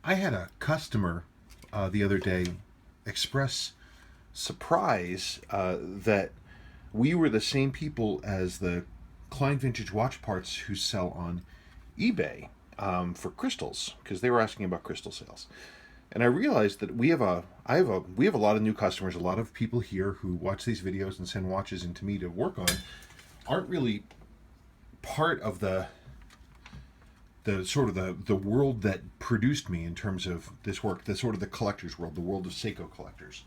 I had a customer the other day express surprise that we were the same people as the Klein Vintage Watch parts who sell on eBay for crystals, because they were asking about crystal sales. And I realized that we have a lot of new customers. A lot of people here who watch these videos and send watches into me to work on aren't really part of the world that produced me in terms of this work, the sort of the collector's world, the world of Seiko collectors.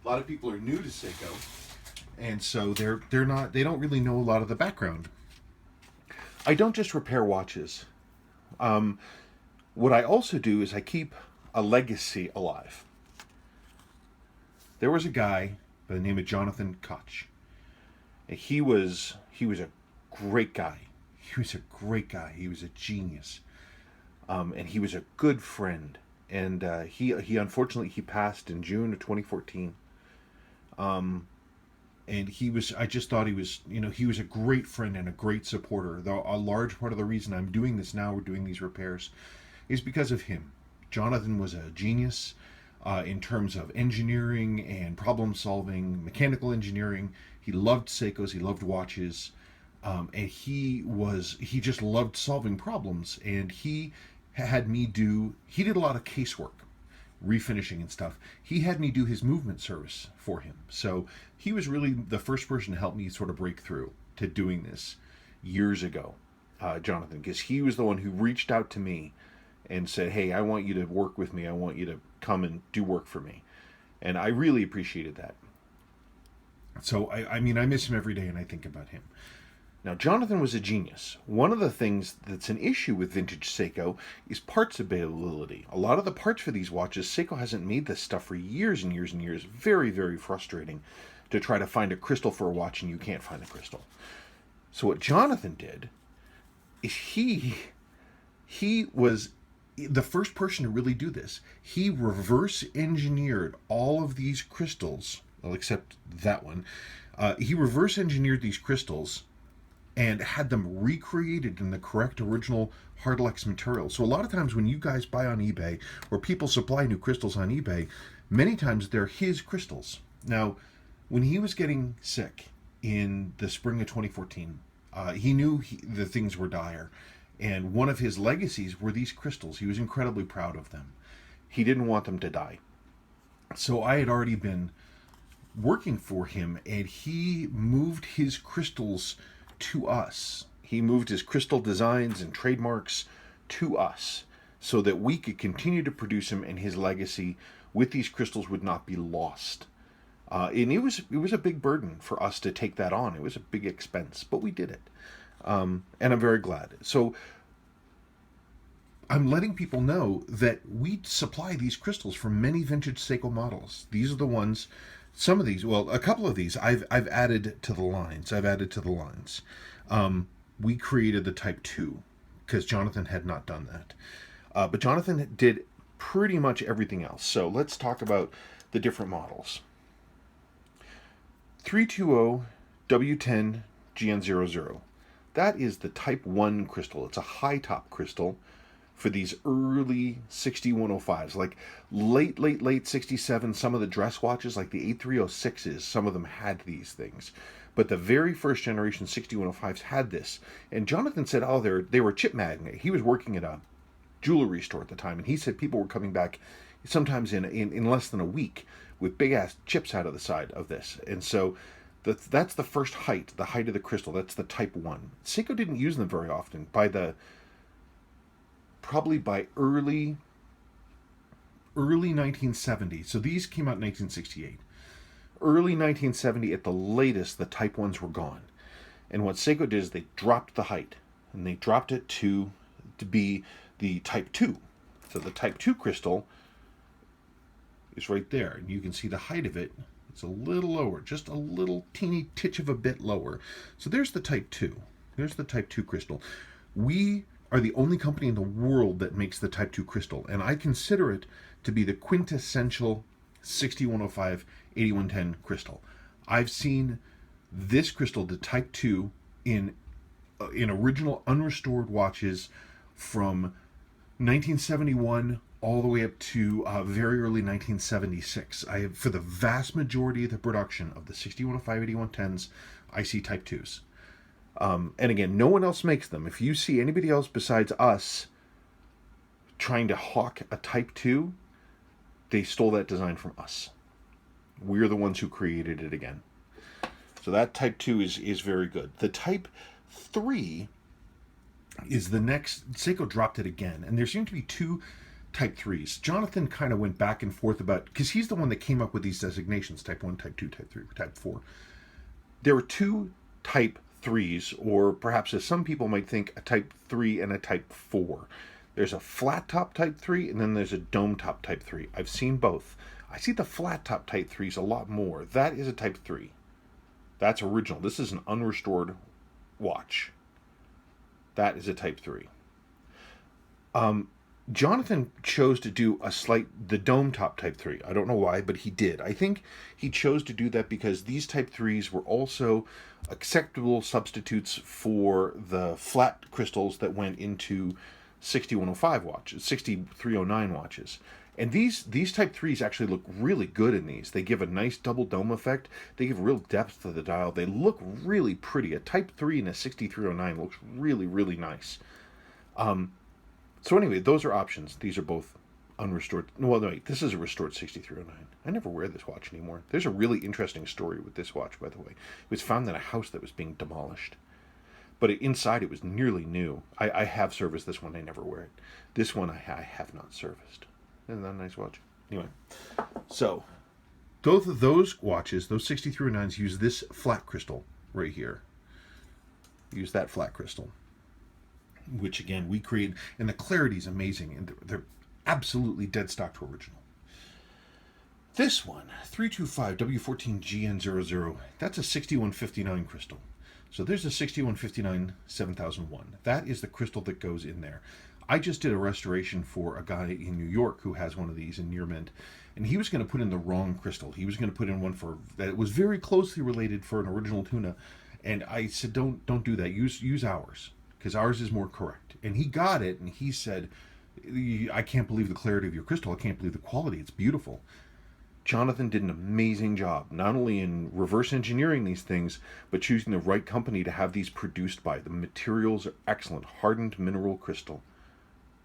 A lot of people are new to Seiko, and so they don't really know a lot of the background. I don't just repair watches. What I also do is I keep a legacy alive. There was a guy by the name of Jonathan Koch. He was a great guy. He was a great guy. He was a genius, and he was a good friend. And he unfortunately he passed in June of 2014. And I just thought he was a great friend and a great supporter. Though a large part of the reason I'm doing this now, we're doing these repairs, is because of him. Jonathan was a genius in terms of engineering and problem solving, mechanical engineering. He loved Seikos. He loved watches. And he just loved solving problems, and he did a lot of casework, refinishing and stuff. He had me do his movement service for him. So he was really the first person to help me sort of break through to doing this years ago, Jonathan, because he was the one who reached out to me and said, hey, I want you to work with me. I want you to come and do work for me. And I really appreciated that. So, I mean, I miss him every day, and I think about him. Now, Jonathan was a genius. One of the things that's an issue with vintage Seiko is parts availability. A lot of the parts for these watches, Seiko hasn't made this stuff for years and years and years. Very, very frustrating to try to find a crystal for a watch and you can't find a crystal. So what Jonathan did is he was the first person to really do this. He reverse engineered all of these crystals, well, except that one. He reverse engineered these crystals and had them recreated in the correct original Hardlex material. So a lot of times when you guys buy on eBay, or people supply new crystals on eBay, many times they're his crystals. Now, when he was getting sick in the spring of 2014, he knew the things were dire, and one of his legacies were these crystals. He was incredibly proud of them. He didn't want them to die. So I had already been working for him, and he moved his crystals to us. He moved his crystal designs and trademarks to us so that we could continue to produce him, and his legacy with these crystals would not be lost. And it was a big burden for us to take that on. It was a big expense, but we did it. And I'm very glad. So I'm letting people know that we supply these crystals for many vintage Seiko models. These are the ones. Some of these, well, a couple of these, I've added to the lines. We created the Type 2 because Jonathan had not done that. But Jonathan did pretty much everything else. So let's talk about the different models. 320 W10 GN00. That is the Type 1 crystal. It's a high top crystal for these early 6105s, like late 67. Some of the dress watches, like the 8306s, some of them had these things. But the very first generation 6105s had this. And Jonathan said, oh, they were chip magnet. He was working at a jewelry store at the time, and he said people were coming back sometimes in less than a week with big-ass chips out of the side of this. And so that's the first height, the height of the crystal. That's the Type 1. Seiko didn't use them very often. Probably by early 1970. So these came out in 1968. Early 1970 at the latest, the Type 1s were gone. And what Seiko did is they dropped the height, and they dropped it to be the Type 2. So the Type 2 crystal is right there, and you can see the height of it. It's a little lower, just a little teeny titch of a bit lower. So there's the Type 2. There's the Type 2 crystal. We are the only company in the world that makes the Type 2 crystal, and I consider it to be the quintessential 6105 8110 crystal. I've seen this crystal, the Type 2, in original unrestored watches from 1971 all the way up to very early 1976. I have, for the vast majority of the production of the 6105 8110s, I see Type 2s. And again, no one else makes them. If you see anybody else besides us trying to hawk a Type 2, they stole that design from us. We're the ones who created it again. So that Type 2 is very good. The Type 3 is the next. Seiko dropped it again, and there seem to be two Type 3s. Jonathan kind of went back and forth about, because he's the one that came up with these designations, Type 1, Type 2, Type 3, Type 4. There were two Type 3s, or perhaps as some people might think, a Type 3 and a Type 4. There's a flat top Type 3, and then there's a dome top Type 3. I've seen both. I see the flat top Type 3s a lot more. That is a Type 3. That's original. This is an unrestored watch. That is a Type 3. Jonathan chose to do the dome top Type 3. I don't know why, but he did. I think he chose to do that because these Type 3s were also acceptable substitutes for the flat crystals that went into 6105 watches, 6309 watches. And these Type 3s actually look really good in these. They give a nice double dome effect. They give real depth to the dial. They look really pretty. A Type 3 in a 6309 looks really, really nice. So anyway, those are options. These are both unrestored. Well, no, wait, this is a restored 6309. I never wear this watch anymore. There's a really interesting story with this watch, by the way. It was found in a house that was being demolished. But inside it was nearly new. I have serviced this one. I never wear it. This one I have not serviced. Isn't that a nice watch? Anyway, so both of those watches, those 6309s, use this flat crystal right here. Use that flat crystal, which again we create, and the clarity is amazing, and they're absolutely dead stock to original. This one, 325W14GN00, that's a 6159 crystal. So there's a 6159 7001. That is the crystal that goes in there. I just did a restoration for a guy in New York who has one of these in near mint, and he was going to put in the wrong crystal. He was going to put in one for that was very closely related for an original tuna, and I said, don't do that. Use ours, because ours is more correct. And he got it, and he said, I can't believe the clarity of your crystal. I can't believe the quality. It's beautiful. Jonathan did an amazing job, not only in reverse engineering these things, but choosing the right company to have these produced by. The materials are excellent, hardened mineral crystal.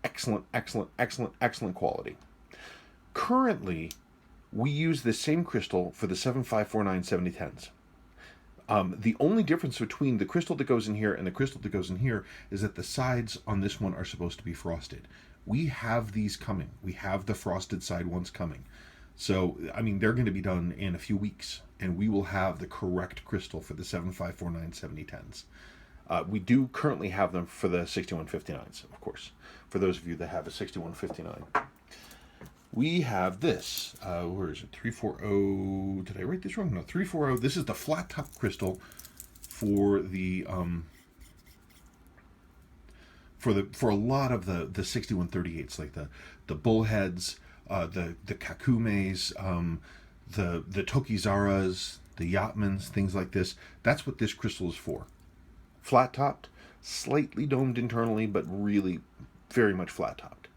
Excellent, excellent, excellent, excellent quality. Currently, we use the same crystal for the 7549 7010s. The only difference between the crystal that goes in here and the crystal that goes in here is that the sides on this one are supposed to be frosted. We have these coming. We have the frosted side ones coming. So, I mean, they're going to be done in a few weeks, and we will have the correct crystal for the 7549 7010s. We do currently have them for the 6159s, of course, for those of you that have a 6159. We have this, where is it, 340, did I write this wrong? No, 340, this is the flat top crystal for the, for a lot of the 6138s, like the bullheads, the Kakumes, the Tokizaras, the Yachtmans, things like this. That's what this crystal is for. Flat topped, slightly domed internally, but really very much flat topped.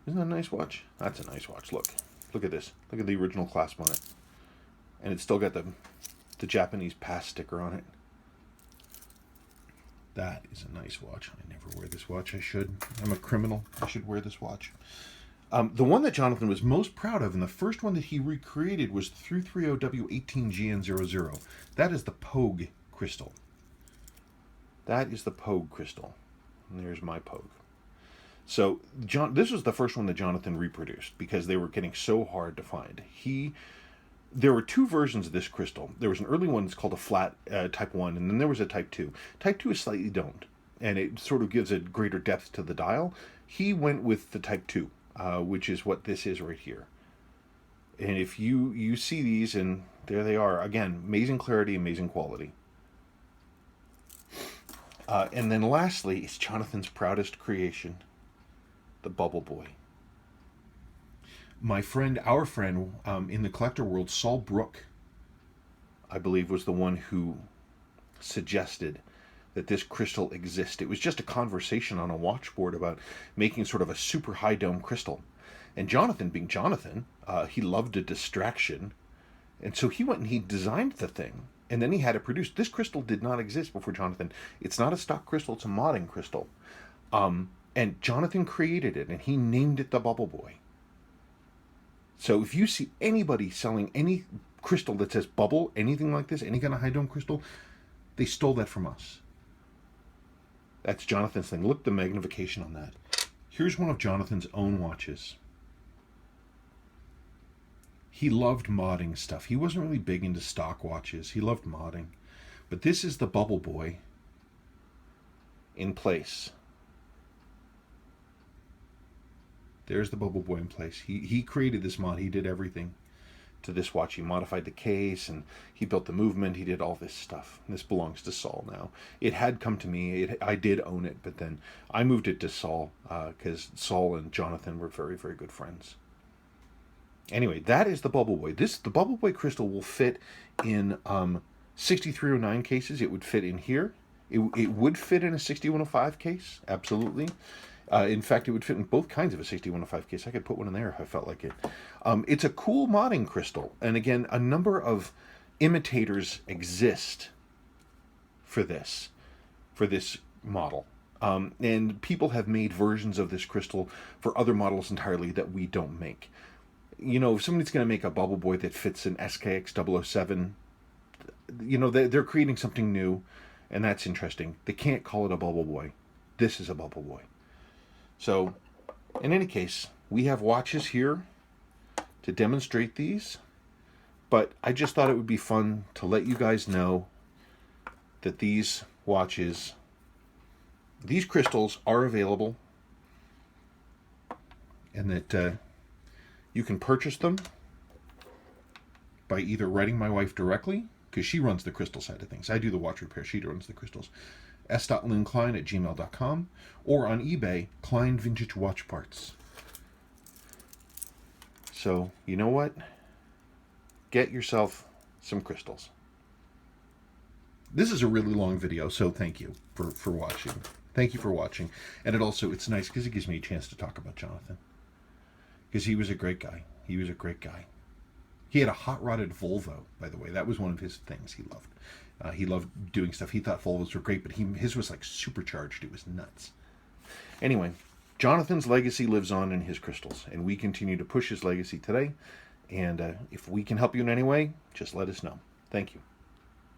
Isn't that a nice watch? That's a nice watch. Look at this. Look at the original clasp on it, and it's still got the Japanese pass sticker on it. That is a nice watch. I never wear this watch. I should. I'm a criminal. I should wear this watch. The one that Jonathan was most proud of, and the first one that he recreated, was 330W18GN00. That is the pogue crystal. That is the pogue crystal. And there's my pogue. So this was the first one that Jonathan reproduced because they were getting so hard to find. There were two versions of this crystal. There was an early one that's called a flat Type 1, and then there was a Type 2. Type 2 is slightly domed, and it sort of gives a greater depth to the dial. He went with the Type 2, which is what this is right here. And if you see these, and there they are. Again, amazing clarity, amazing quality. And then lastly, it's Jonathan's proudest creation, the Bubble Boy. Our friend in the collector world, Saul Brook, I believe, was the one who suggested that this crystal exists. It was just a conversation on a watchboard about making sort of a super high dome crystal. And Jonathan, being Jonathan, he loved a distraction. And so he went and he designed the thing. And then he had it produced. This crystal did not exist before Jonathan. It's not a stock crystal, it's a modding crystal. And Jonathan created it, and he named it the Bubble Boy. So if you see anybody selling any crystal that says bubble, anything like this, any kind of high dome crystal, they stole that from us. That's Jonathan's thing. Look at the magnification on that. Here's one of Jonathan's own watches. He loved modding stuff. He wasn't really big into stock watches. He loved modding. But this is the Bubble Boy in place. There's the Bubble Boy in place. He created this mod. He did everything to this watch. He modified the case, and he built the movement. He did all this stuff. This belongs to Saul now. It had come to me. I did own it, but then I moved it to Saul because Saul and Jonathan were very, very good friends. Anyway, that is the Bubble Boy. The Bubble Boy crystal will fit in 6309 cases. It would fit in here. It would fit in a 6105 case, absolutely. In fact, it would fit in both kinds of a 6105 case. I could put one in there if I felt like it. It's a cool modding crystal. And again, a number of imitators exist for this model. And people have made versions of this crystal for other models entirely that we don't make. You know, if somebody's going to make a Bubble Boy that fits an SKX 007, you know, they're creating something new, and that's interesting. They can't call it a Bubble Boy. This is a Bubble Boy. So, in any case, we have watches here to demonstrate these, but I just thought it would be fun to let you guys know that these watches, these crystals are available, and that you can purchase them by either writing my wife directly, because she runs the crystal side of things. I do the watch repair. She runs the crystals. s.linklein@gmail.com, or on eBay, Klein Vintage Watch Parts. So, you know what? Get yourself some crystals. This is a really long video, so thank you for watching. Thank you for watching. And it's nice because it gives me a chance to talk about Jonathan. Because he was a great guy. He was a great guy. He had a hot-rodded Volvo, by the way. That was one of his things he loved. He loved doing stuff. He thought Volvos were great, but his was like supercharged. It was nuts. Anyway, Jonathan's legacy lives on in his crystals, and we continue to push his legacy today. And if we can help you in any way, just let us know. Thank you.